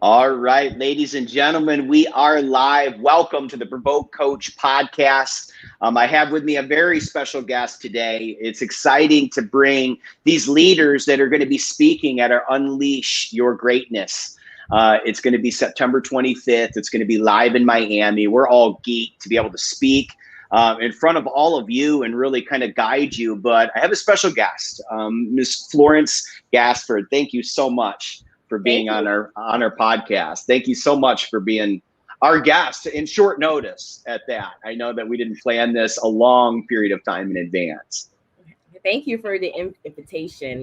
All right, ladies and gentlemen, we are live. Welcome to the Provoke Coach podcast. I have with me a very special guest today. It's exciting to bring these leaders that are going to be speaking at our Unleash Your Greatness. It's going to be September 25th. It's going to be live in Miami. We're all geeked to be able to speak in front of all of you and really kind of guide you. But I have a special guest, Miss Florence Gaspard. Thank you so much for being on our podcast. Thank you so much for being our guest in short notice at that. I know that we didn't plan this a long period of time in advance. Thank you for the invitation,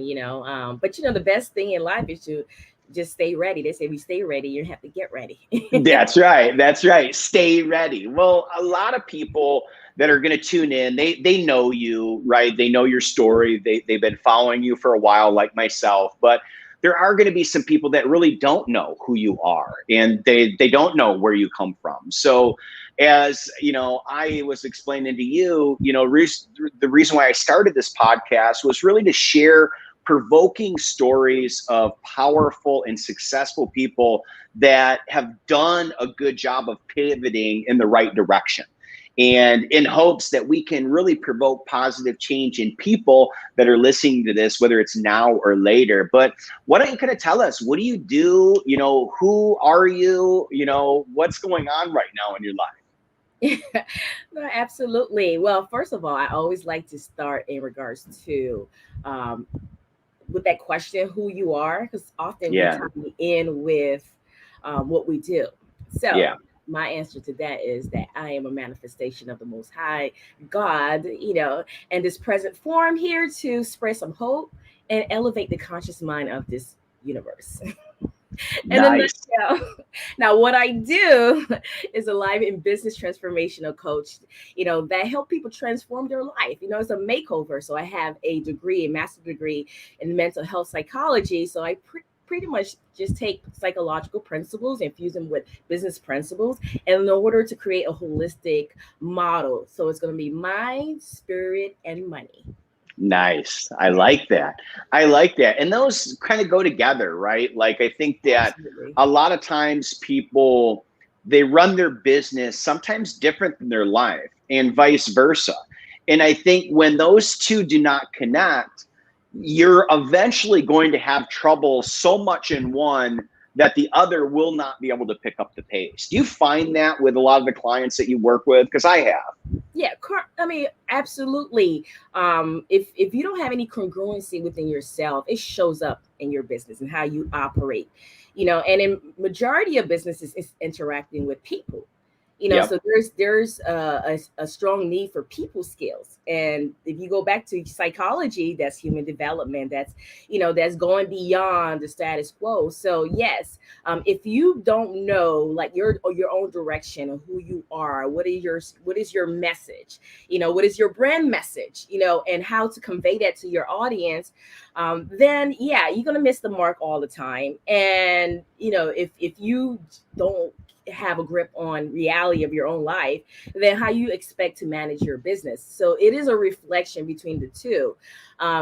but the best thing in life is to just stay ready. They say we stay ready, you have to get ready. That's right. That's right. Stay ready. Well, a lot of people that are going to tune in, they know you, right? They know your story. They've been following you for a while, like myself, but there are going to be some people that really don't know who you are and they don't know where you come from. So as I was explaining to you, the reason why I started this podcast was really to share provoking stories of powerful and successful people that have done a good job of pivoting in the right direction. And in hopes that we can really provoke positive change in people that are listening to this, whether it's now or later. But why don't you kind of tell us, what do you do? Who are you? What's going on right now in your life? No, absolutely. Well, first of all, I always like to start in regards to with that question, who you are, because often we tie in with what we do. So my answer to that is that I am a manifestation of the Most High God, and this present form here to spread some hope and elevate the conscious mind of this universe. Nice. Now, what I do is a life and business transformational coach, that help people transform their life. It's a makeover. So I have a master's degree in mental health psychology. So I pretty much just take psychological principles and fuse them with business principles in order to create a holistic model. So it's going to be mind, spirit, and money. Nice. I like that. And those kind of go together, right? Like, I think that a lot of times people, they run their business sometimes different than their life and vice versa. And I think when those two do not connect, you're eventually going to have trouble so much in one that the other will not be able to pick up the pace. Do you find that with a lot of the clients that you work with? Because I have. Yeah, absolutely. If you don't have any congruency within yourself, it shows up in your business and how you operate, and in majority of businesses, it's interacting with people. So there's a strong need for people skills. And if you go back to psychology, that's human development, that's going beyond the status quo. So yes, if you don't know like your own direction of who you are, what is your message, what is your brand message, and how to convey that to your audience, then you're going to miss the mark all the time. And if you don't have a grip on reality of your own life, then how you expect to manage your business. So it is a reflection between the two,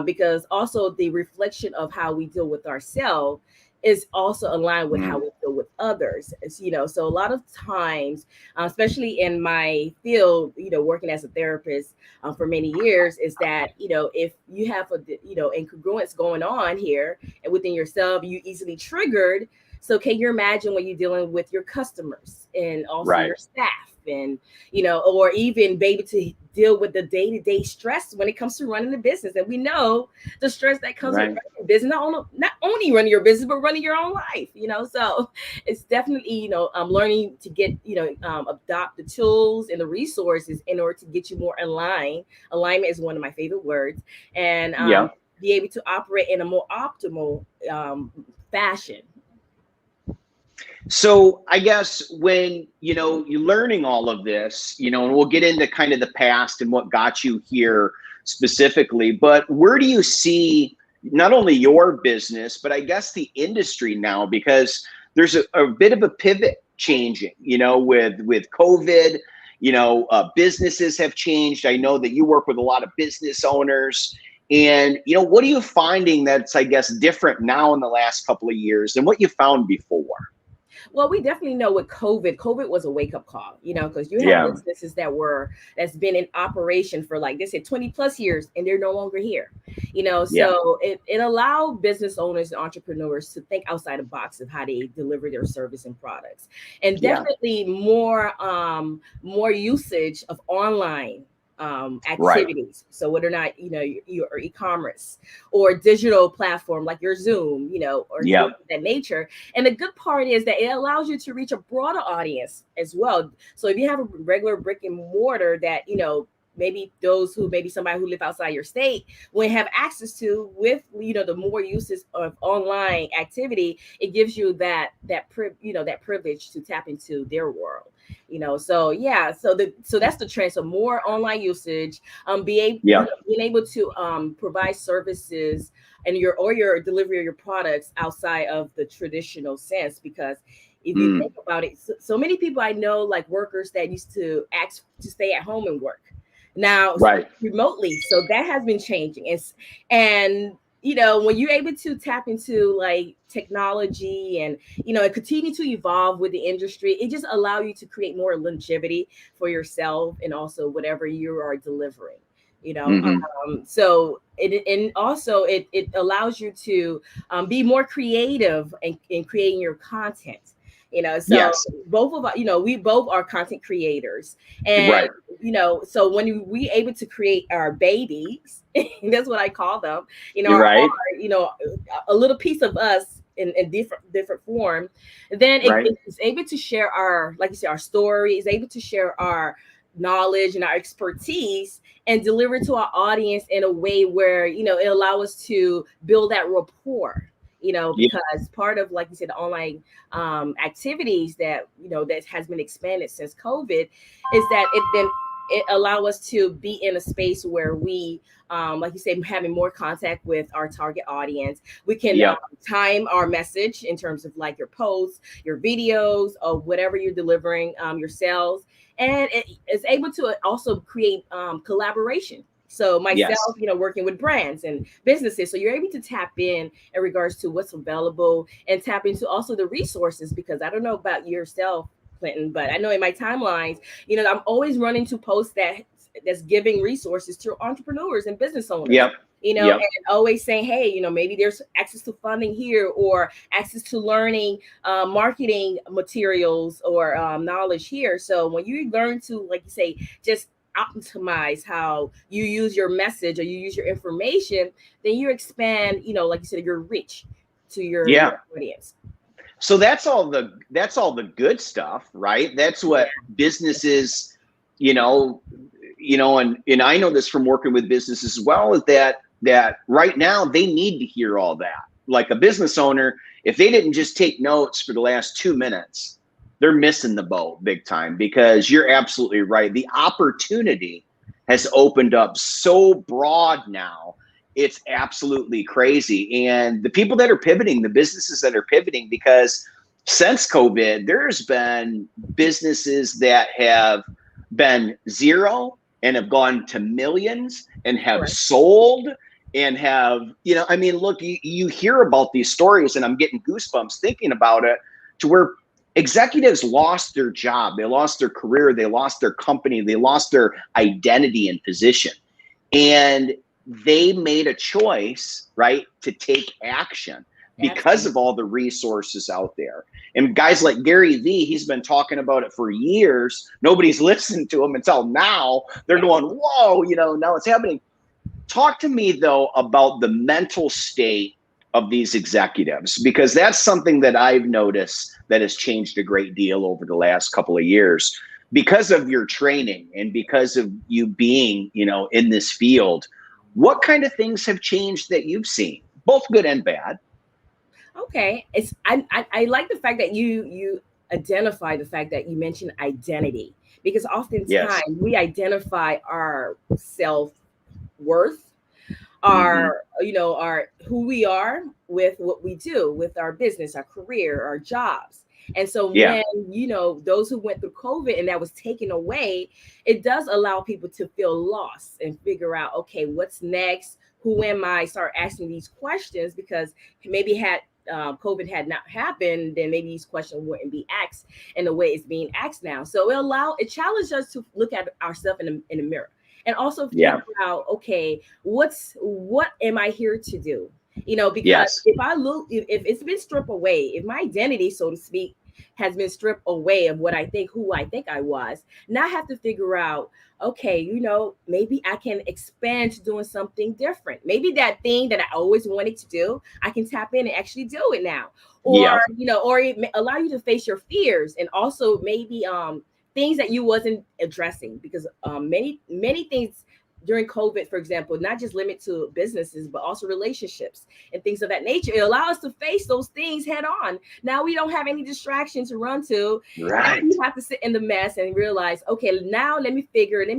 because also the reflection of how we deal with ourselves is also aligned with how we deal with others. So a lot of times, especially in my field, working as a therapist for many years, is that, if you have incongruence going on here and within yourself, you easily triggered. So can you imagine when you're dealing with your customers and also your staff and, or even maybe to deal with the day-to-day stress when it comes to running the business. And we know the stress that comes with running a business, not only running your business, but running your own life, so it's definitely, learning to get, adopt the tools and the resources in order to get you more aligned. Alignment is one of my favorite words. And be able to operate in a more optimal fashion. So I guess when, you're learning all of this, and we'll get into kind of the past and what got you here specifically, but where do you see not only your business, but I guess the industry now, because there's a bit of a pivot changing, with COVID, businesses have changed. I know that you work with a lot of business owners. And, what are you finding that's, I guess, different now in the last couple of years than what you found before? Well, we definitely know with COVID was a wake up call, because you have Yeah. businesses that's been in operation for, like they said, 20 plus years, and they're no longer here, Yeah. so it allowed business owners and entrepreneurs to think outside the box of how they deliver their service and products, and Yeah. definitely more usage of online Right. activities. So whether or not, your e-commerce or digital platform like your Zoom, or Yeah. things of that nature. And the good part is that it allows you to reach a broader audience as well. So if you have a regular brick and mortar that, maybe somebody who live outside your state will have access to, with, the more uses of online activity, it gives you that privilege to tap into their world. So yeah, so that's the trend. So more online usage, being able to provide services and your delivery of your products outside of the traditional sense. Because if you think about it, so many people I know, like workers that used to ask to stay at home and work now remotely. So that has been changing. And when you're able to tap into like technology and, and continue to evolve with the industry, it just allows you to create more longevity for yourself and also whatever you are delivering. So it allows you to be more creative in creating your content. So Yes. both of us, we both are content creators, and Right. So when we able to create our babies, that's what I call them, You're right. a little piece of us in different form, then it's able to share our, like you said, our story, is able to share our knowledge and our expertise and deliver to our audience in a way where, it allow us to build that rapport, because part of, like you said, the online activities that, that has been expanded since COVID is that it allow us to be in a space where we, like you said, having more contact with our target audience. We can time our message in terms of like your posts, your videos, or whatever you're delivering, your sales. And it is able to also create collaboration. So myself, working with brands and businesses. So you're able to tap in regards to what's available and tap into also the resources, because I don't know about yourself, Clinton, but I know in my timelines, I'm always running to posts that's giving resources to entrepreneurs and business owners. And always saying, hey, maybe there's access to funding here, or access to learning, marketing materials, or knowledge here. So when you learn to, like you say, just optimize how you use your message or you use your information, then you expand, like you said, your reach to your audience. So that's all the good stuff, right? That's what businesses, and I know this from working with businesses as well, is that right now they need to hear all that. Like a business owner, if they didn't just take notes for the last 2 minutes, they're missing the boat big time, because you're absolutely right. The opportunity has opened up so broad now. It's absolutely crazy. And the people that are pivoting, the businesses that are pivoting, because since COVID, there's been businesses that have been zero and have gone to millions and have sold and have, look, you hear about these stories, and I'm getting goosebumps thinking about it, to where executives lost their job, they lost their career, they lost their company, they lost their identity and position. And they made a choice, right, to take action because of all the resources out there. And guys like Gary Vee, he's been talking about it for years. Nobody's listened to him until now. They're going, whoa, now it's happening. Talk to me, though, about the mental state of these executives, because that's something that I've noticed that has changed a great deal over the last couple of years because of your training and because of you being, in this field. What kind of things have changed that you've seen, both good and bad? Okay, I like the fact that you identify the fact that you mentioned identity, because oftentimes we identify our self-worth, our who we are with what we do with our business, our career, our jobs. And so when those who went through COVID and that was taken away, it does allow people to feel lost and figure out, okay, what's next? who am I, start asking these questions, because maybe had COVID had not happened, then maybe these questions wouldn't be asked in the way it's being asked now. So it challenged us to look at ourselves in the mirror, and also figure out, okay, what am I here to do? Because if I look, if it's been stripped away, if my identity, so to speak, has been stripped away of who I think I was, now I have to figure out, okay, maybe I can expand to doing something different. Maybe that thing that I always wanted to do, I can tap in and actually do it now. Or, or it may allow you to face your fears, and also maybe things that you wasn't addressing, because many things during COVID, for example, not just limit to businesses, but also relationships and things of that nature. It allows us to face those things head on. Now we don't have any distractions to run to. Right. Now you have to sit in the mess and realize, okay, now let me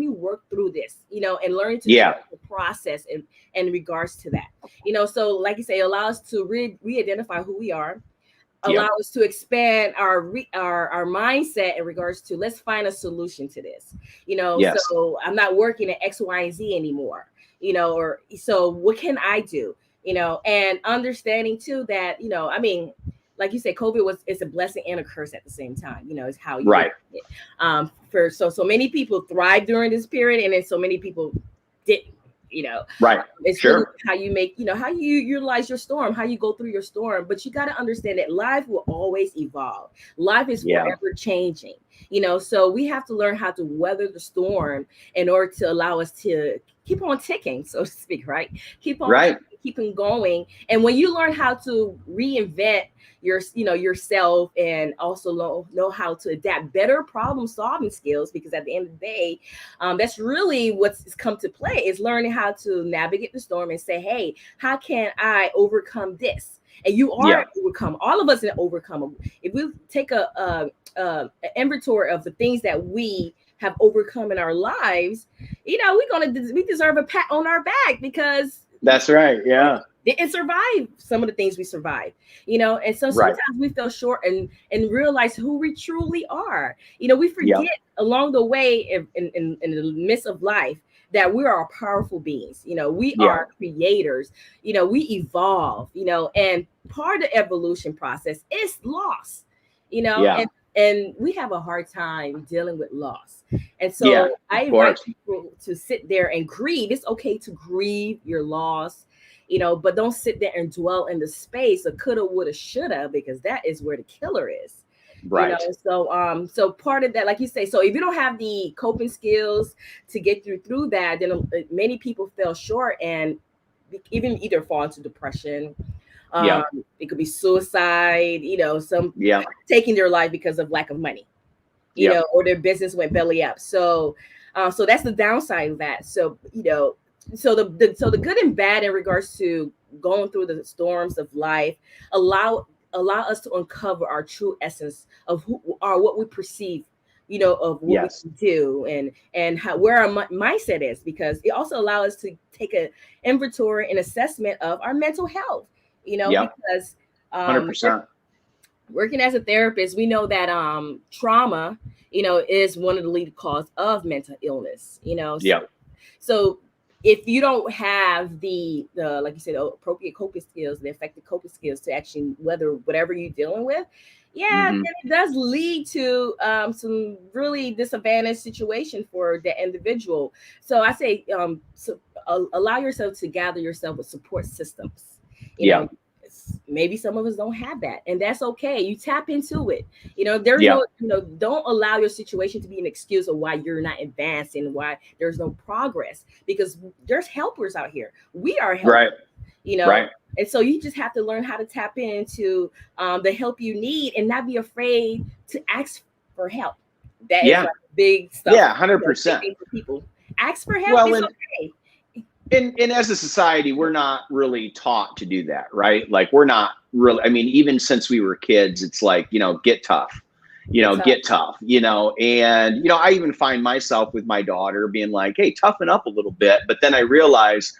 work through this, and learn to the process in regards to that. So like you say, it allows us to re-identify who we are, allow us to expand our mindset in regards to, let's find a solution to this. So I'm not working at X, Y, and Z anymore, or so what can I do? And understanding too that, I mean, like you said, COVID it's a blessing and a curse at the same time, is how you right. For so many people thrived during this period, and then so many people didn't. Right. It's really how you make, how you utilize your storm, how you go through your storm. But you got to understand that life will always evolve. Life is forever changing, so we have to learn how to weather the storm in order to allow us to keep on ticking, so to speak, right? Keeping going. And when you learn how to reinvent yourself, and also know how to adapt, better problem solving skills, because at the end of the day, that's really what's come to play, is learning how to navigate the storm and say, hey, how can I overcome this? And you are overcome. All of us are overcome. If we take a inventory of the things that we have overcome in our lives, we deserve a pat on our back, because that's right. Yeah. Didn't survive some of the things we survived, and so sometimes we fell short and realize who we truly are. We forget along the way in the midst of life that we are powerful beings. We are creators. We evolve. And part of the evolution process is loss. And we have a hard time dealing with loss. And so I invite people to sit there and grieve. It's okay to grieve your loss, but don't sit there and dwell in the space of coulda, woulda, shoulda, because that is where the killer is. Right. So part of that, like you say, so if you don't have the coping skills to get through that, then many people fell short and even either fall into depression. It could be suicide, some taking their life because of lack of money, or their business went belly up. So that's the downside of that. So, so the good and bad in regards to going through the storms of life allow us to uncover our true essence of what we perceive, of what we can do, and where our mindset is, because it also allows us to take an inventory and assessment of our mental health, because 100%. Working as a therapist, we know that trauma, is one of the leading causes of mental illness, So if you don't have the like you said, the appropriate coping skills, the effective coping skills to actually weather whatever you're dealing with, then it does lead to some really disadvantaged situation for the individual. So I say, allow yourself to gather yourself with support systems. Maybe some of us don't have that, and that's okay. You tap into it. There's no, don't allow your situation to be an excuse of why you're not advancing, why there's no progress, because there's helpers out here. We are helpers, and so you just have to learn how to tap into the help you need and not be afraid to ask for help. That is like big stuff. 100%. People ask for help. It's okay. And as a society, we're not really taught to do that, right? Like, we're not really, I mean, even since we were kids, it's like, get tough, get tough, and, I even find myself with my daughter being like, hey, toughen up a little bit. But then I realize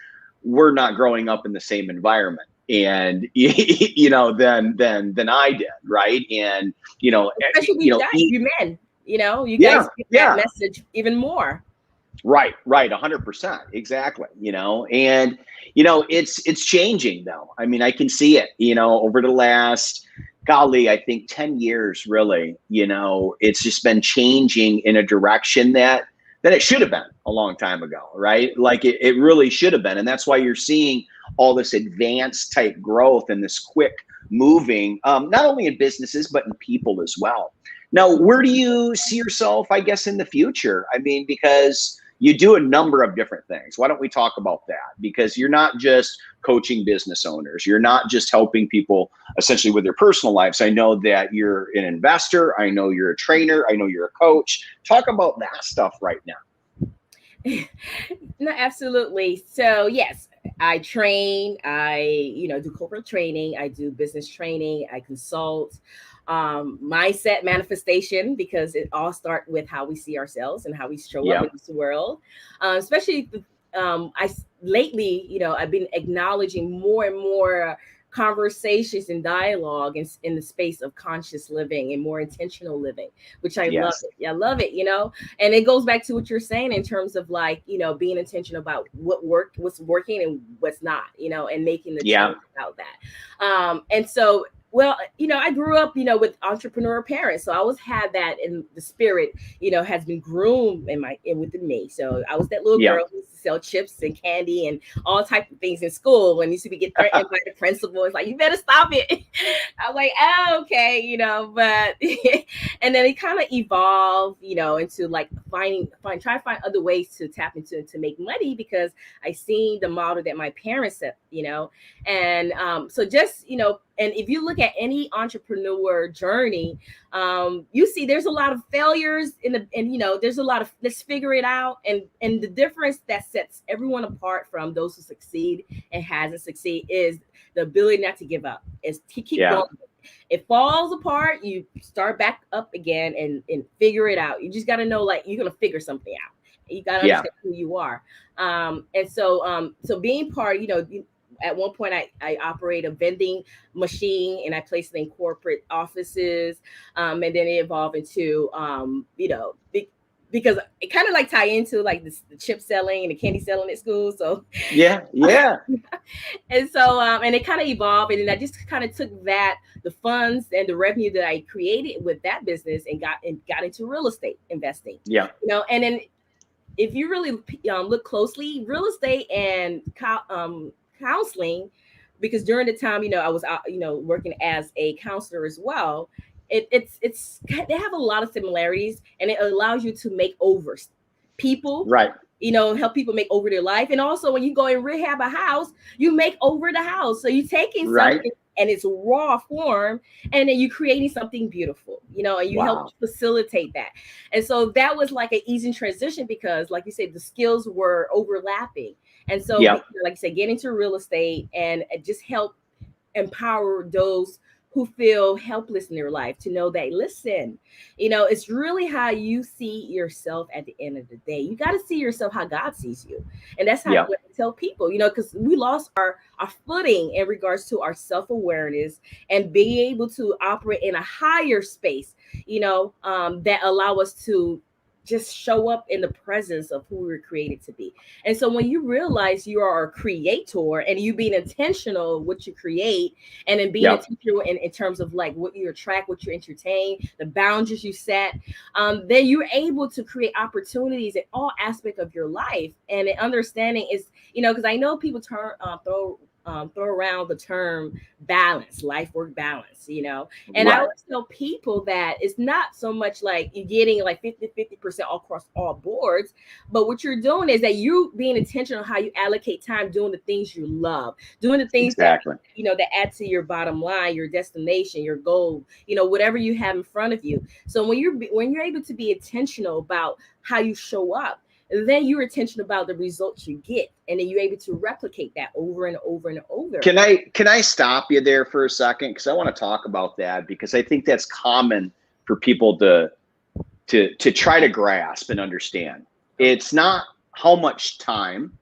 we're not growing up in the same environment. And, than I did. Right. And, especially you men, you guys get that message even more. Right, right, 100%, exactly. And it's changing though. I mean, I can see it. Over the last, golly, I think 10 years, really. It's just been changing in a direction that it should have been a long time ago, right? Like it really should have been, and that's why you're seeing all this advanced type growth and this quick moving, not only in businesses but in people as well. Now, where do you see yourself, I guess, in the future? I mean, because you do a number of different things. Why don't we talk about that? Because you're not just coaching business owners. You're not just helping people essentially with their personal lives. I know that you're an investor. I know you're a trainer. I know you're a coach. Talk about that stuff right now. No, absolutely. So yes, I train. I do corporate training. I do business training. I consult. Mindset manifestation, because it all starts with how we see ourselves and how we show up in this world. Especially, I lately, I've been acknowledging more and more conversations and dialogue in the space of conscious living and more intentional living, which I love it. I love it, and it goes back to what you're saying in terms of like, being intentional about what's working and what's not, and making the change about that. And so, well, I grew up, with entrepreneur parents, so I always had that in the spirit, has been groomed within me. So I was that little girl who used to sell chips and candy and all types of things in school, and used to be get threatened by the principal. It's like, you better stop it. I was like, oh, okay, but and then it kind of evolved, into like trying to find other ways to tap into to make money, because I seen the model that my parents set, and so just and if you look at any entrepreneur journey, you see there's a lot of failures and there's a lot of let's figure it out, and the difference that sets everyone apart from those who succeed and hasn't succeed is the ability not to give up, is to keep going. It falls apart, you start back up again and figure it out. You just got to know, like, you're gonna figure something out. You got to understand who you are. And so being part, at one point I operate a vending machine, and I place it in corporate offices. And then it evolved into, because it kind of like tie into like the chip selling and the candy selling at school. So yeah. And so and it kind of evolved, and then I just kind of took the funds and the revenue that I created with that business and got into real estate investing. And then if you really look closely, real estate and counseling, because during the time, I was working as a counselor as well. It's they have a lot of similarities, and it allows you to make over people, right? Help people make over their life. And also when you go and rehab a house, you make over the house. So you're taking something and it's raw form, and then you're creating something beautiful, and you help facilitate that. And so that was like an easy transition, because like you said, the skills were overlapping. And so like I said, get into real estate and just help empower those who feel helpless in their life to know that, listen, it's really how you see yourself at the end of the day. You got to see yourself how God sees you. And that's how I tell people, because we lost our footing in regards to our self-awareness and being able to operate in a higher space, that allow us to just show up in the presence of who we were created to be. And so when you realize you are a creator and you being intentional what you create, and then being intentional in terms of like what you attract, what you entertain, the boundaries you set, then you're able to create opportunities in all aspects of your life. And the understanding is, because I know people throw around the term balance, life work balance, and I always tell people that it's not so much like you're getting like 50% across all boards, but what you're doing is that you being intentional how you allocate time doing the things you love, doing the things that that add to your bottom line, your destination, your goal, whatever you have in front of you. So when you're able to be intentional about how you show up, then you're intentional about the results you get, and then you're able to replicate that over and over and over. Can I stop you there for a second, because I want to talk about that, because I think that's common for people to try to grasp and understand. It's not how much time,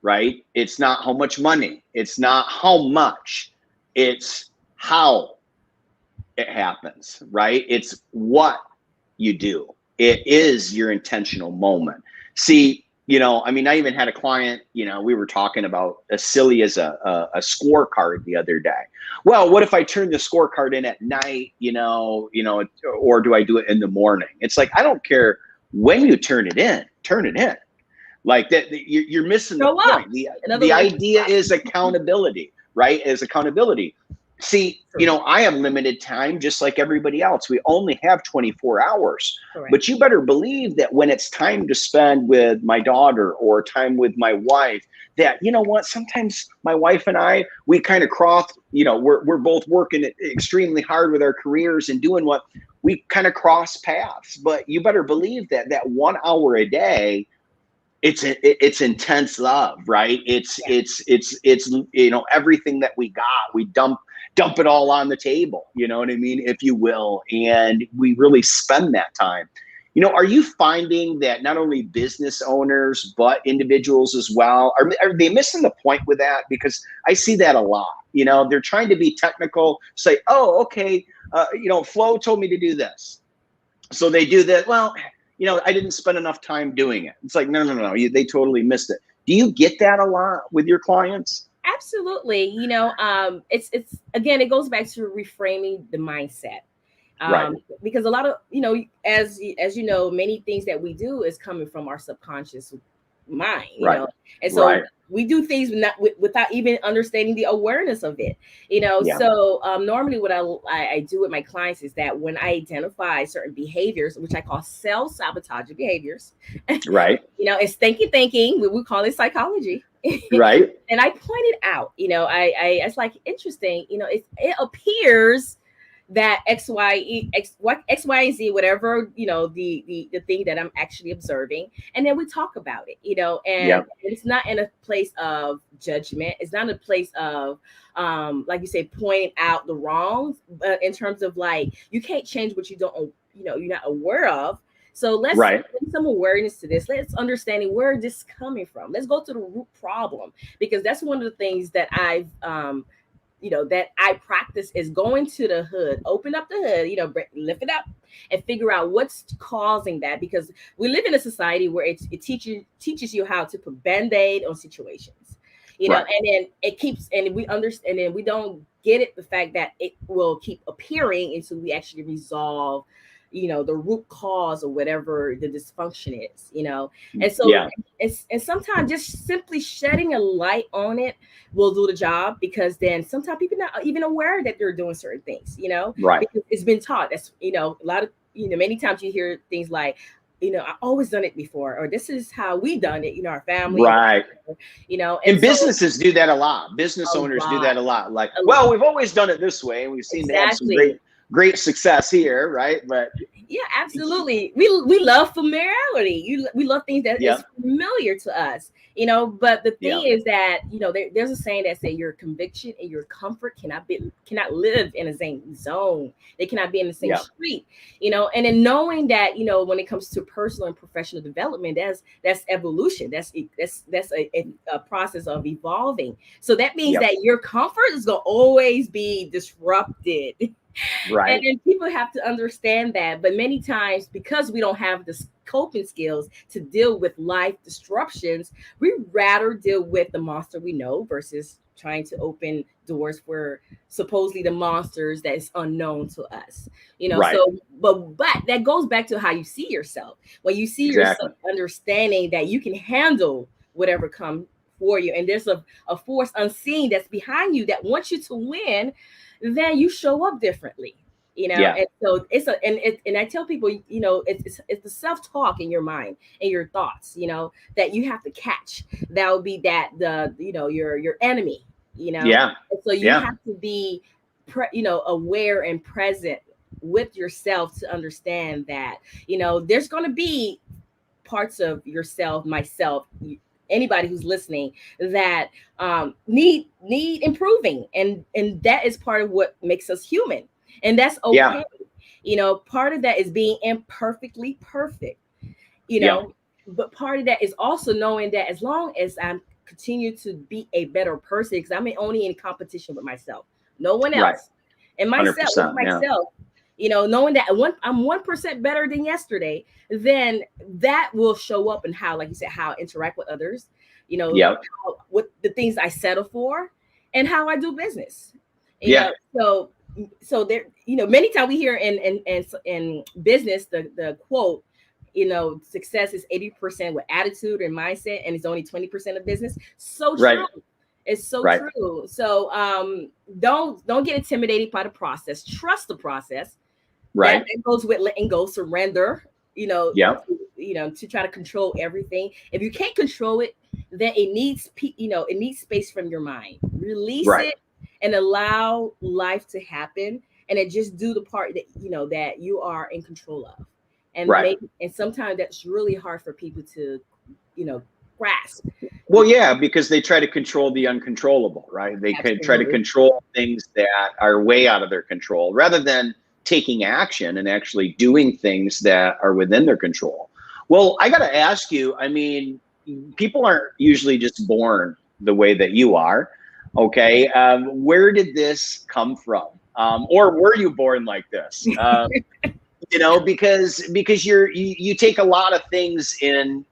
right? It's not how much money. It's not how much. It's how it happens, right? It's what you do. It is your intentional moment. See, I mean, I even had a client, we were talking about as silly as a scorecard the other day. Well, what if I turn the scorecard in at night, or do I do it in the morning? It's like, I don't care when you turn it in, like that. You're missing the point. The idea is accountability, right? Is accountability. See, I have limited time just like everybody else. We only have 24 hours. Correct. But you better believe that when it's time to spend with my daughter or time with my wife, that, sometimes my wife and I, we kind of cross, we're both working extremely hard with our careers and doing what we kind of cross paths. But you better believe that 1 hour a day, it's intense love, right? It's everything that we got, we dump it all on the table, you know what I mean, if you will, and we really spend that time. Are you finding that not only business owners but individuals as well, are they missing the point with that? Because I see that a lot. They're trying to be technical, say, oh, okay, Flo told me to do this, so they do that. Well, I didn't spend enough time doing it. It's like, no, they totally missed it. Do you get that a lot with your clients? Absolutely. It's again, it goes back to reframing the mindset. Right. Because a lot of, as many things that we do is coming from our subconscious mind, right. And so we do things without even understanding the awareness of it, So normally what I do with my clients is that when I identify certain behaviors, which I call self-sabotaging behaviors, right? It's thinking, we call it psychology. Right. And I pointed out, it's like interesting, it appears that X, Y, and Z, whatever, the thing that I'm actually observing. And then we talk about it, and it's not in a place of judgment. It's not a place of, like you say, pointing out the wrongs, but in terms of like, you can't change what you don't, you're not aware of. So let's bring some awareness to this. Let's understanding where this is coming from. Let's go to the root problem, because that's one of the things that I've, that I practice is going to the hood, open up the hood, lift it up and figure out what's causing that. Because we live in a society where it teaches you how to put Band-Aid on situations, and then it keeps, and we understand, and then we don't get it, the fact that it will keep appearing until we actually resolve the root cause or whatever the dysfunction is, and so and sometimes just simply shedding a light on it will do the job, because then sometimes people not even aware that they're doing certain things, because it's been taught. That's a lot of many times you hear things like, I always done it before, or this is how we done it, our family, right? And businesses do that a lot. Business owners do that a lot. Like, well, we've always done it this way, and we've seen to have some great success here, right? But yeah, absolutely. We love familiarity. We love things that is familiar to us, but the thing is that, there's a saying that say your conviction and your comfort cannot live in the same zone. They cannot be in the same street, and then knowing that, when it comes to personal and professional development, that's evolution. That's a process of evolving. So that means that your comfort is going to always be disrupted. Right. And then people have to understand that. But many times, because we don't have the coping skills to deal with life disruptions, we rather deal with the monster we know versus trying to open doors for supposedly the monsters that is unknown to us. So but that goes back to how you see yourself. When you see yourself, understanding that you can handle whatever comes for you, and there's a force unseen that's behind you that wants you to win, then you show up differently, and so and I tell people, it's the self-talk in your mind and your thoughts, that you have to catch. That would be your enemy, And so you have to be aware and present with yourself to understand that, there's going to be parts of yourself, myself, anybody who's listening, that need improving, and that is part of what makes us human, and that's okay. Part of that is being imperfectly perfect, but part of that is also knowing that as long as I continue to be a better person, because I'm only in competition with myself, no one else, and myself with myself. knowing that I'm 1% better than yesterday, then that will show up in how, like you said, how I interact with others, Yep. what the things I settle for, and how I do business. Yeah. So there, many times we hear in business the quote, success is 80% with attitude and mindset, and it's only 20% of business. So Right. true. It's so Right. true. So don't get intimidated by the process. Trust the process. Right. That goes with letting go, surrender. Yeah. To try to control everything. If you can't control it, then it needs it needs space from your mind. Release Right. it and allow life to happen, and then just do the part that that you are in control of. And Right. and sometimes that's really hard for people to grasp. Well, yeah, because they try to control the uncontrollable, right? They can try to Absolutely. control things that are way out of their control rather than taking action and actually doing things that are within their control. Well, I got to ask you, I mean, people aren't usually just born the way that you are. Okay. Where did this come from? Or were you born like this? Because you take a lot of things in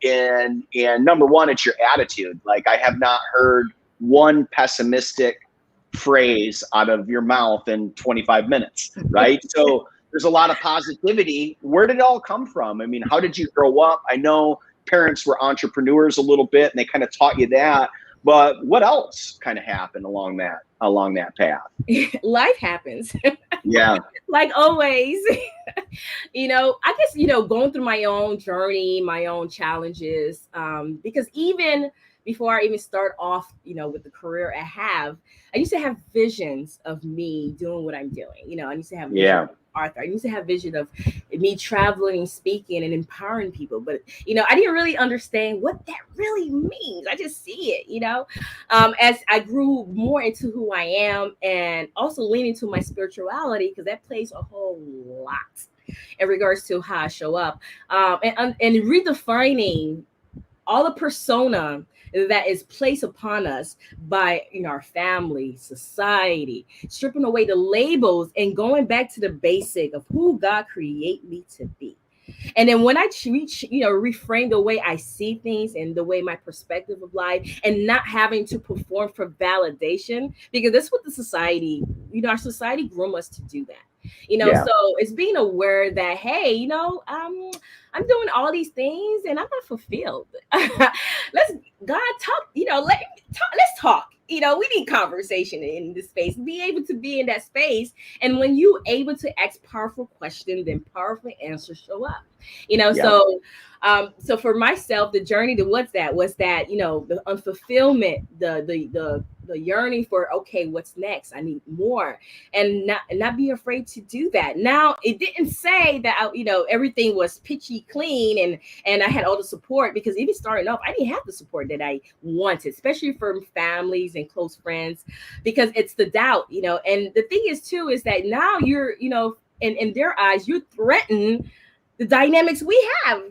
number one, it's your attitude. Like, I have not heard one pessimistic phrase out of your mouth in 25 minutes, right? So there's a lot of positivity. Where did it all come from? I mean, how did you grow up? I know parents were entrepreneurs a little bit and they kind of taught you that, but what else kind of happened along that path? Life happens. Yeah. Like always. I guess, going through my own journey, my own challenges, because even before I even start off, with the career I used to have visions of me doing what I'm doing. I used to have vision of Arthur. I used to have vision of me traveling, speaking, and empowering people. But, I didn't really understand what that really means. I just see it, as I grew more into who I am and also leaning to my spirituality, because that plays a whole lot in regards to how I show up, and redefining all the persona that is placed upon us by our family, society, stripping away the labels and going back to the basic of who God created me to be. And then when I reframe the way I see things and the way my perspective of life, and not having to perform for validation, because that's what the society, our society grew us to do that. So it's being aware that, hey, I'm doing all these things and I'm not fulfilled. Let's God talk, let's talk. We need conversation in this space. Be able to be in that space. And when you able to ask powerful questions, then powerful answers show up. So for myself, the journey to was that, the unfulfillment, the yearning for, okay, what's next? I need more, and not be afraid to do that. Now, it didn't say that everything was pitchy clean and I had all the support, because even starting off, I didn't have the support that I wanted, especially from families and close friends, because it's the doubt, and the thing is too is that now you're, in their eyes, you threaten the dynamics we have.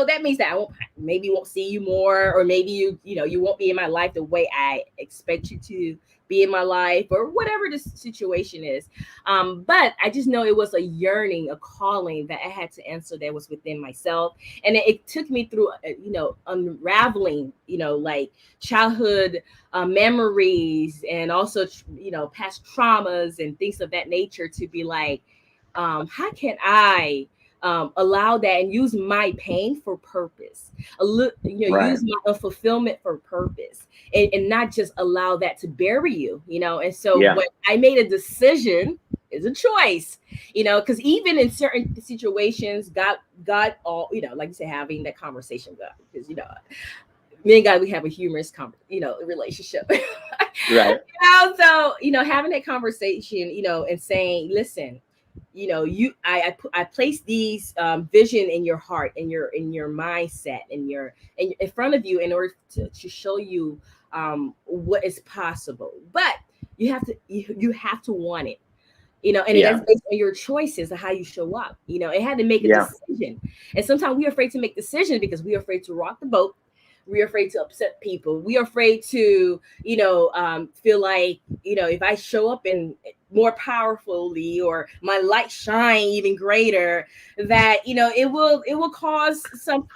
That means that I won't see you more, or maybe you won't be in my life the way I expect you to be in my life, or whatever the situation is. But I just know it was a yearning, a calling that I had to answer, that was within myself. And it took me through, unraveling, like childhood memories, and also, past traumas and things of that nature, to be like, how can I allow that and use my pain for purpose, use my unfulfillment for purpose, and not just allow that to bury you, and so when I made a decision, is a choice, because even in certain situations, God, all, like you say, having that conversation, God, because me and God, we have a humorous relationship. Right. So having that conversation, and saying, listen, I place these vision in your heart, in your mindset, in front of you, in order to show you what is possible. But you have to want it. And that's based on your choices of how you show up. It had to make a decision. And sometimes we're afraid to make decisions because we're afraid to rock the boat. We're afraid to upset people. We're afraid to, feel like, if I show up and more powerfully, or my light shine even greater, that it will cause some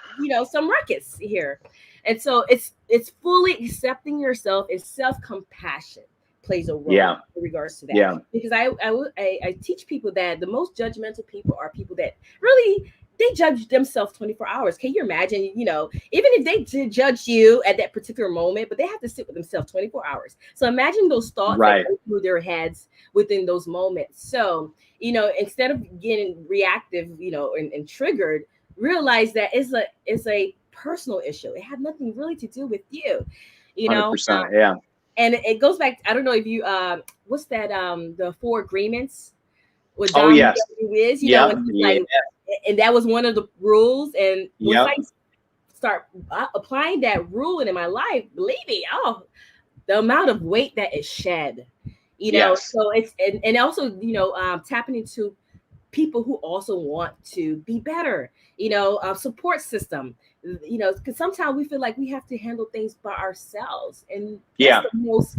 ruckus here. And so it's fully accepting yourself, and self-compassion plays a role Yeah. in regards to that. Yeah. Because I teach people that the most judgmental people are people that really, they judge themselves 24 hours. Can you imagine, even if they did judge you at that particular moment, but they have to sit with themselves 24 hours. So imagine those thoughts that Right. go through their heads within those moments. So, instead of getting reactive, and triggered, realize that it's a personal issue. It had nothing really to do with you, you know. 100%. Yeah. And it goes back. I don't know if you what's that the four agreements with Oh, Dom yes. is, Yeah. when he's Yeah. like, and that was one of the rules. And once Yep. I start applying that rule in my life, believe me, the amount of weight that is shed, Yes. so it's, and also, tapping into people who also want to be better, support system, because sometimes we feel like we have to handle things by ourselves, and that's Yeah. the most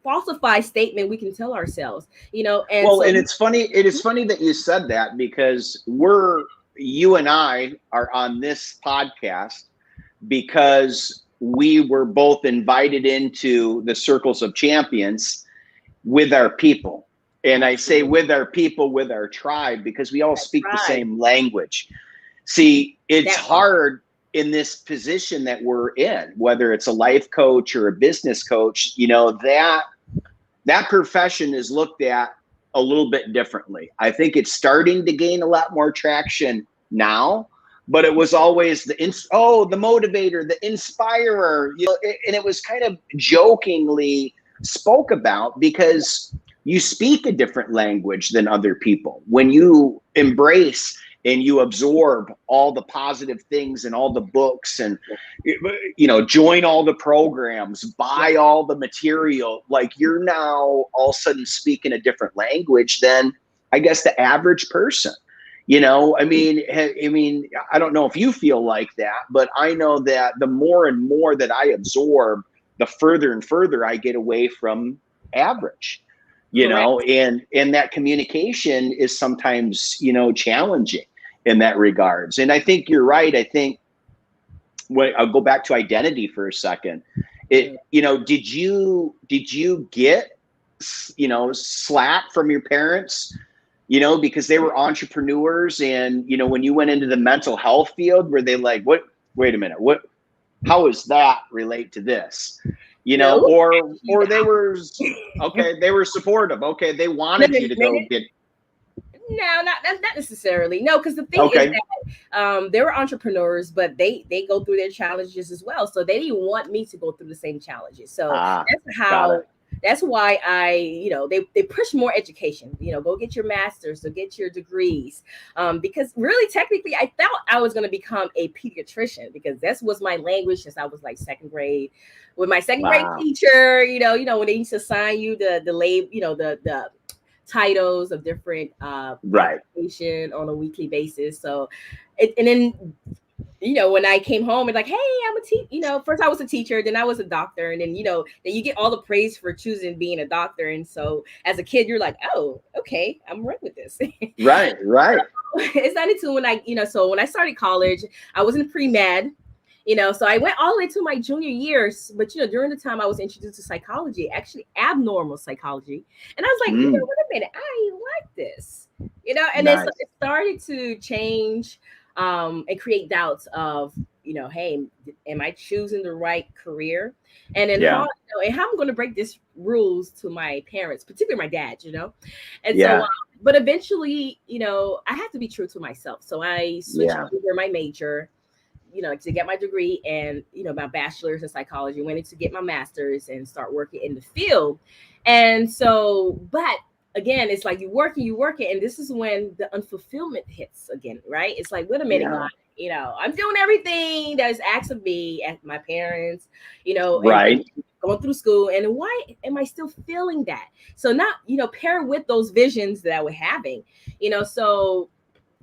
falsified statement we can tell ourselves, and Well, so and it's funny. It is funny that you said that, because you and I are on this podcast because we were both invited into the circles of champions with our people. And I say with our people, with our tribe, because we all speak the same language. See, it's hard in this position that we're in, whether it's a life coach or a business coach, that profession is looked at a little bit differently. I think it's starting to gain a lot more traction now, but it was always the motivator, the inspirer, and it was kind of jokingly spoke about, because you speak a different language than other people when you embrace and you absorb all the positive things and all the books, and join all the programs, buy all the material. Like, you're now all of a sudden speaking a different language than, I guess, the average person. I mean, I don't know if you feel like that, but I know that the more and more that I absorb, the further and further I get away from average. And that communication is sometimes, challenging in that regards. And I think you're right. I think I'll go back to identity for a second. Did you get, slack from your parents, because they were entrepreneurs, and, when you went into the mental health field, were they like, wait a minute, how does that relate to this? Or they were, okay, they were supportive. Okay. They wanted you to go get. No, not necessarily. No, because the thing is that they were entrepreneurs, but they go through their challenges as well. So they didn't want me to go through the same challenges. So that's why they push more education. Go get your master's, so get your degrees. Because really, technically, I thought I was going to become a pediatrician, because that was my language since I was like second grade. With my second grade teacher, when they used to assign you the label, the titles of different occupation on a weekly basis. So, and then when I came home and like, hey, I'm a teacher. First I was a teacher, then I was a doctor, and then then you get all the praise for choosing being a doctor. And so as a kid, you're like, oh, okay, I'm right with this. Right. It's not until when so when I started college, I was in pre-med. So I went all the way to my junior years, but during the time I was introduced to psychology, actually abnormal psychology, and I was like, wait a minute, I like this, and then it started to change, and create doubts of, hey, am I choosing the right career, and then how I'm going to break these rules to my parents, particularly my dad, and so. But eventually, I had to be true to myself, so I switched over my major. To get my degree and, my bachelor's in psychology, went in to get my master's and start working in the field. And so, but again, it's like you work it. And this is when the unfulfillment hits again, right? It's like, wait a minute, I'm doing everything that is asked of me as my parents, and going through school. And why am I still feeling that? So not, pair with those visions that I was having,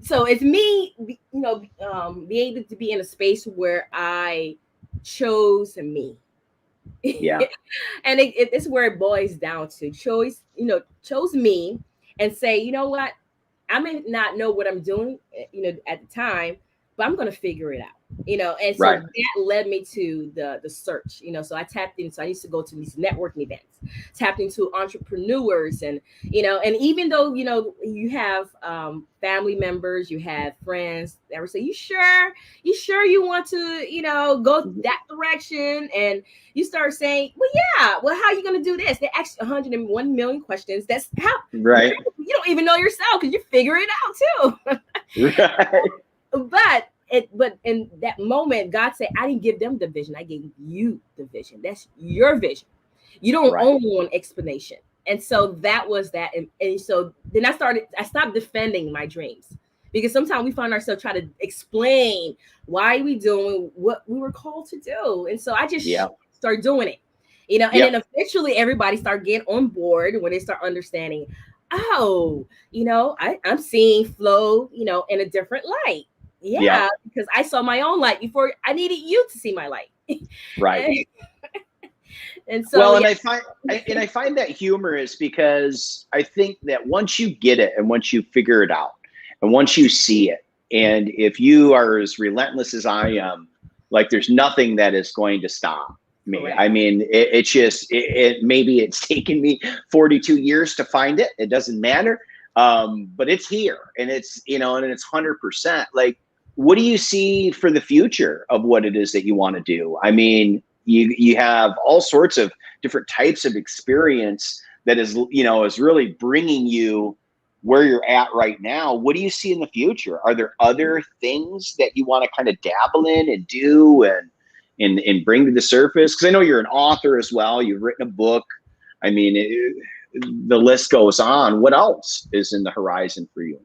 so it's me, being able to be in a space where I chose me, Yeah. And it's where it boils down to chose me and say, you know what, I may not know what I'm doing, at the time, but I'm going to figure it out. And so Right. that led me to the search. So I tapped in. So I used to go to these networking events, tapped into entrepreneurs, and even though you have family members, you have friends that would say, you sure you want to go that direction, and you start saying, well, yeah, well, how are you going to do this? They ask 101 million questions. That's how Right. you don't even know yourself because you figure it out too. Right. But in that moment, God said, I didn't give them the vision. I gave you the vision. That's your vision. You don't Right. own one explanation. And so that was that. And so then I stopped defending my dreams, because sometimes we find ourselves trying to explain why we doing what we were called to do. And so I just started doing it, and then eventually everybody started getting on board when they start understanding, oh, I'm seeing flow, in a different light. Yeah, because I saw my own light before I needed you to see my light. Right. And so, well, and I find that humorous, because I think that once you get it and once you figure it out and once you see it, and if you are as relentless as I am, like, there's nothing that is going to stop me. Correct. I mean, it's just, maybe it's taken me 42 years to find it. It doesn't matter. But it's here, and it's, and it's 100%. Like, what do you see for the future of what it is that you want to do? I mean, you have all sorts of different types of experience that is really bringing you where you're at right now. What do you see in the future? Are there other things that you want to kind of dabble in and do and bring to the surface? Because I know you're an author as well. You've written a book. I mean, the list goes on. What else is in the horizon for you?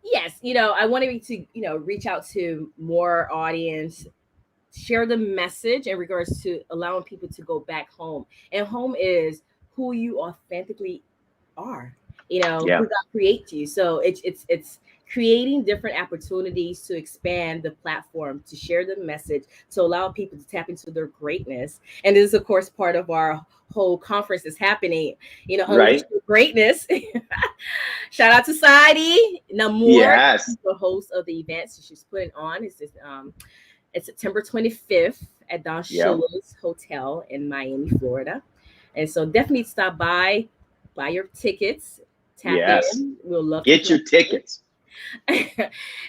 Yes, I wanted to, reach out to more audience, share the message in regards to allowing people to go back home. And home is who you authentically are, who God creates you. So it's creating different opportunities to expand the platform, to share the message, to allow people to tap into their greatness. And this is, of course, part of our whole conference is happening, Unleash Your Greatness. Shout out to Sadie Namor, the host of the event. So she's putting on. It's September 25th at Don Shula's Hotel in Miami, Florida. And so definitely stop by, buy your tickets, tap in. We'll love to get your tickets.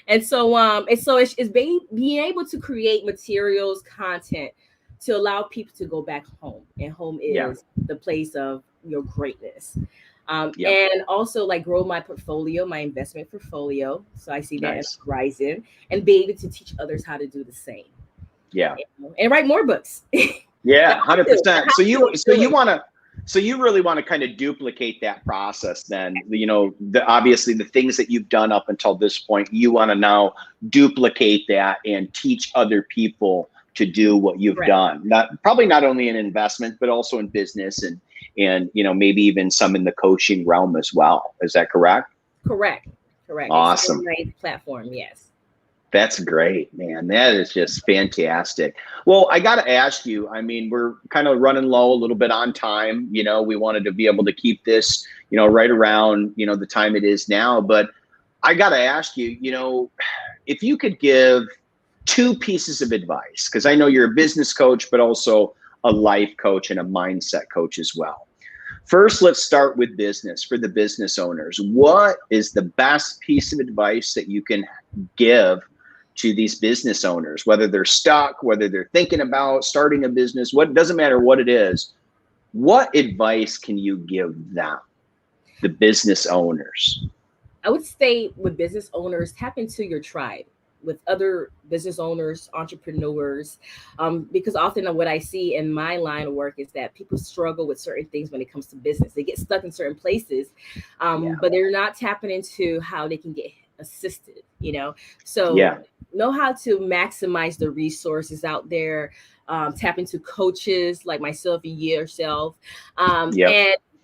And so it's being able to create materials, content to allow people to go back home. And home is the place of your greatness. And also, like, grow my portfolio, my investment portfolio. So I see that as rising, and be able to teach others how to do the same. And write more books. 100%. So you really want to kind of duplicate that process then, obviously the things that you've done up until this point, you want to now duplicate that and teach other people to do what you've done. Probably not only in investment, but also in business and maybe even some in the coaching realm as well. Is that correct? Correct. Awesome. It's a great platform. Yes. That's great, man. That is just fantastic. Well, I got to ask you, I mean, we're kind of running low a little bit on time. We wanted to be able to keep this, right around, the time it is now. But I got to ask you, if you could give 2 pieces of advice, because I know you're a business coach, but also a life coach and a mindset coach as well. First, let's start with business. For the business owners, what is the best piece of advice that you can give to these business owners, whether they're stuck, whether they're thinking about starting a business, doesn't matter what it is. What advice can you give them, the business owners? I would say with business owners, tap into your tribe with other business owners, entrepreneurs, because often what I see in my line of work is that people struggle with certain things when it comes to business. They get stuck in certain places, but they're not tapping into how they can get assisted, so know how to maximize the resources out there, tap into coaches like myself and yourself, and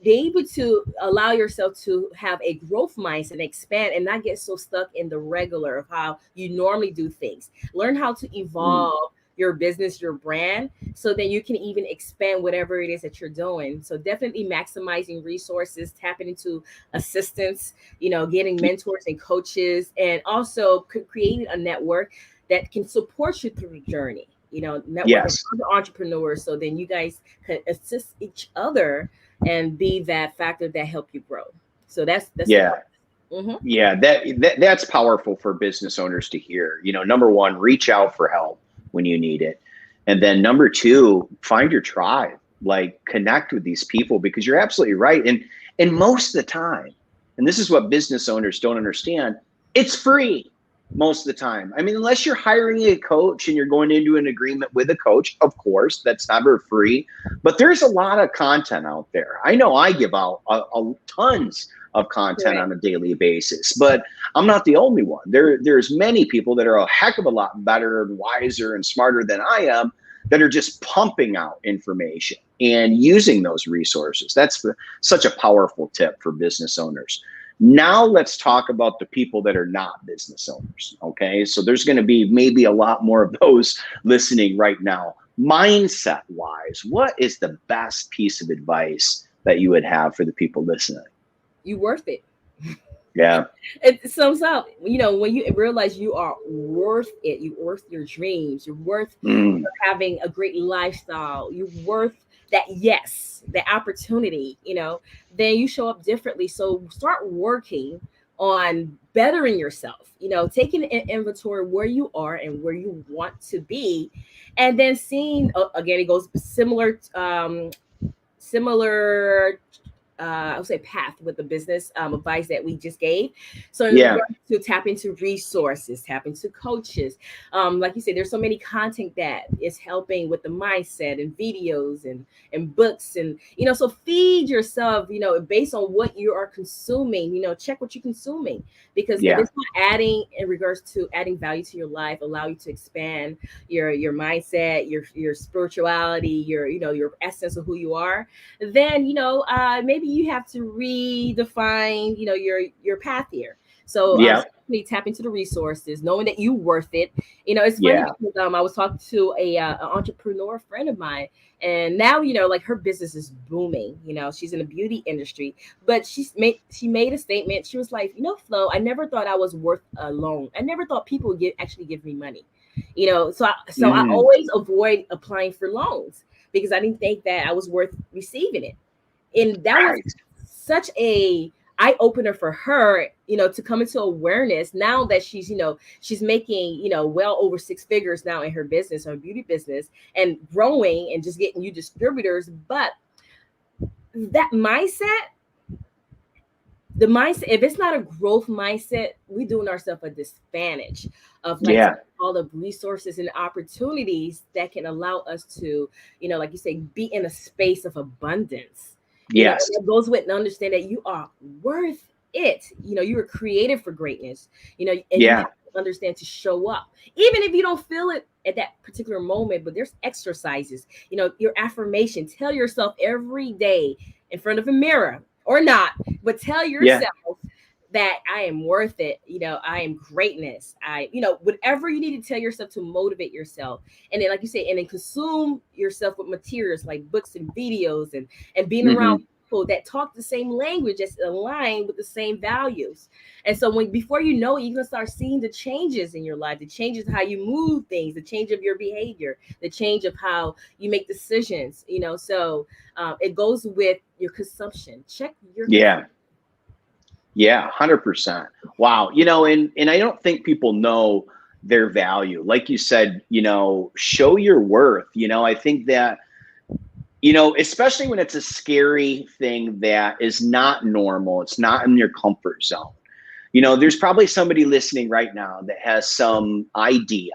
be able to allow yourself to have a growth mindset and expand and not get so stuck in the regular of how you normally do things. Learn how to evolve your business, your brand, so then you can even expand whatever it is that you're doing. So definitely maximizing resources, tapping into assistance, getting mentors and coaches, and also creating a network that can support you through the journey. Network with Yes. other entrepreneurs, so then you guys can assist each other and be that factor that help you grow. So that's Yeah. Mm-hmm. Yeah, that's powerful for business owners to hear. Number one, reach out for help when you need it. And then number two, find your tribe, like connect with these people, because you're absolutely right. And most of the time, and this is what business owners don't understand, it's free most of the time. I mean, unless you're hiring a coach and you're going into an agreement with a coach, of course, that's never free. But there's a lot of content out there. I know I give out tons of content on a daily basis, but I'm not the only one. There's many people that are a heck of a lot better and wiser and smarter than I am that are just pumping out information and using those resources. That's such a powerful tip for business owners. Now let's talk about the people that are not business owners. Okay, so there's going to be maybe a lot more of those listening right now. Mindset wise, what is the best piece of advice that you would have for the people listening? You worth it. Yeah. It sums up, when you realize you are worth it, you're worth your dreams, you're worth having a great lifestyle, you're worth that, yes, the opportunity, then you show up differently. So start working on bettering yourself, taking an inventory where you are and where you want to be. And then seeing, again, it goes similar I would say path with the business advice that we just gave. So in regards to tap into resources, tap into coaches. Like you said, there's so many content that is helping with the mindset and videos and books. And, so feed yourself, based on what you are consuming, check what you're consuming, because if it's not adding in regards to adding value to your life, allow you to expand your mindset, your spirituality, your essence of who you are, then, maybe you have to redefine, your path here. So definitely tap into the resources, knowing that you're worth it. It's funny because I was talking to an entrepreneur friend of mine, and now, like her business is booming. She's in the beauty industry, but she made a statement. She was like, Flo, I never thought I was worth a loan. I never thought people would actually give me money. So I always avoid applying for loans because I didn't think that I was worth receiving it. And that was such a eye opener for her, to come into awareness now that she's making, well over 6 figures now in her business, her beauty business, and growing and just getting new distributors. But that mindset, if it's not a growth mindset, we're doing ourselves a disadvantage of all the resources and opportunities that can allow us to, like you say, be in a space of abundance. It goes with and understand that you are worth it. You were created for greatness, and you have to understand to show up, even if you don't feel it at that particular moment. But there's exercises, your affirmation. Tell yourself every day in front of a mirror or not, but tell yourself that I am worth it. I am greatness. Whatever you need to tell yourself to motivate yourself. And then, like you say, and then consume yourself with materials like books and videos and being around people that talk the same language, that's aligned with the same values. And so before you know it, you're going to start seeing the changes in your life, the changes how you move things, the change of your behavior, the change of how you make decisions, so it goes with your consumption. Check your consumption. Yeah, 100%. Wow. And I don't think people know their value. Like you said, show your worth. I think that, especially when it's a scary thing that is not normal, it's not in your comfort zone. There's probably somebody listening right now that has some idea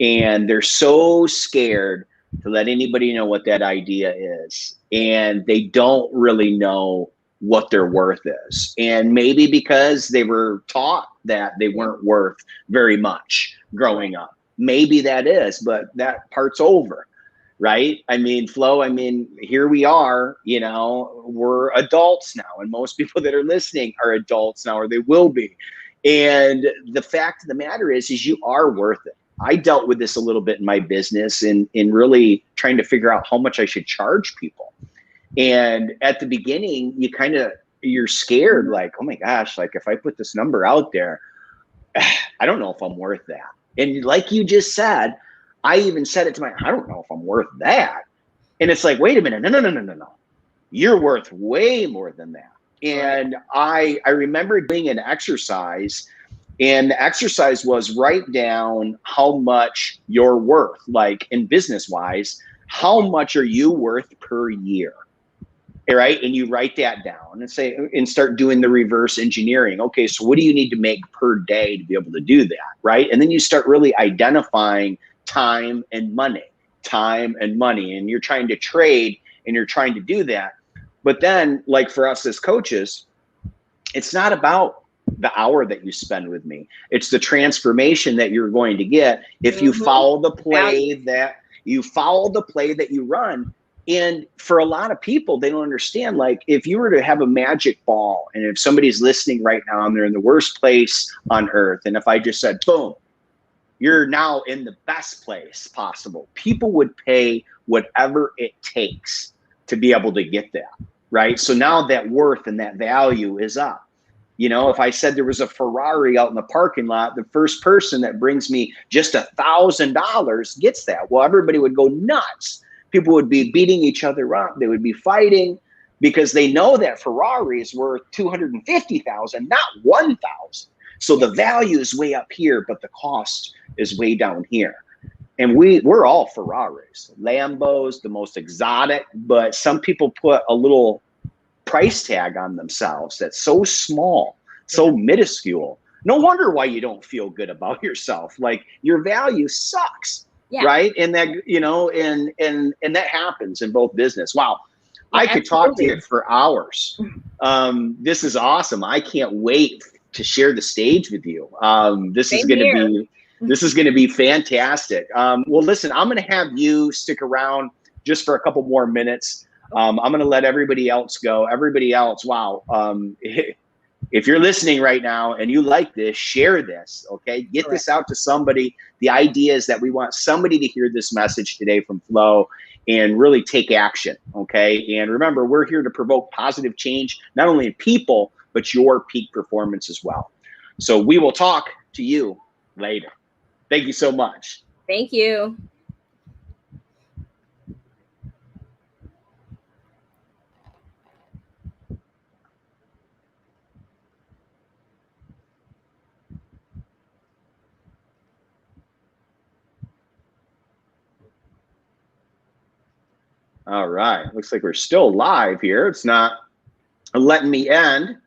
and they're so scared to let anybody know what that idea is. And they don't really know what their worth is. And maybe because they were taught that they weren't worth very much growing up. Maybe that is, but that part's over, right? I mean, Flo, here we are, we're adults now, and most people that are listening are adults now, or they will be. And the fact of the matter is you are worth it. I dealt with this a little bit in my business in really trying to figure out how much I should charge people. And at the beginning, you're scared, like, oh my gosh, like if I put this number out there, I don't know if I'm worth that. And like you just said, I even said it to I don't know if I'm worth that. And it's like, wait a minute, no. You're worth way more than that. And I remember doing an exercise, and the exercise was write down how much you're worth, like in business wise, how much are you worth per year? Right? And you write that down and start doing the reverse engineering. Okay, so what do you need to make per day to be able to do that? Right? And then you start really identifying time and money, and you're trying to trade and you're trying to do that. But then, like for us as coaches, it's not about the hour that you spend with me. It's the transformation that you're going to get if you follow the play that you run. And for a lot of people, they don't understand, like if you were to have a magic ball, and if somebody's listening right now and they're in the worst place on earth, and if I just said, boom, you're now in the best place possible, people would pay whatever it takes to be able to get that, right? So now that worth and that value is up. You know, if I said there was a Ferrari out in the parking lot, the first person that brings me just $1,000 gets that. Well, everybody would go nuts. People would be beating each other up. They would be fighting because they know that Ferrari is worth $250,000, not $1,000. So the value is way up here, but the cost is way down here. And we're all Ferraris, Lambos, the most exotic, but some people put a little price tag on themselves that's so small, so minuscule. No wonder why you don't feel good about yourself. Like your value sucks. Yeah. Right. And that, you know, and that happens in both business. Wow. Yeah, I could talk to you for hours. This is awesome. I can't wait to share the stage with you. This is going to be fantastic. Well, listen, I'm going to have you stick around just for a couple more minutes. I'm going to let everybody else go. Everybody else. Wow. If you're listening right now and you like this, share this, okay? Get this out to somebody. The idea is that we want somebody to hear this message today from Flo and really take action, okay? And remember, we're here to provoke positive change, not only in people, but your peak performance as well. So we will talk to you later. Thank you so much. Thank you. All right. Looks like we're still live here. It's not letting me end.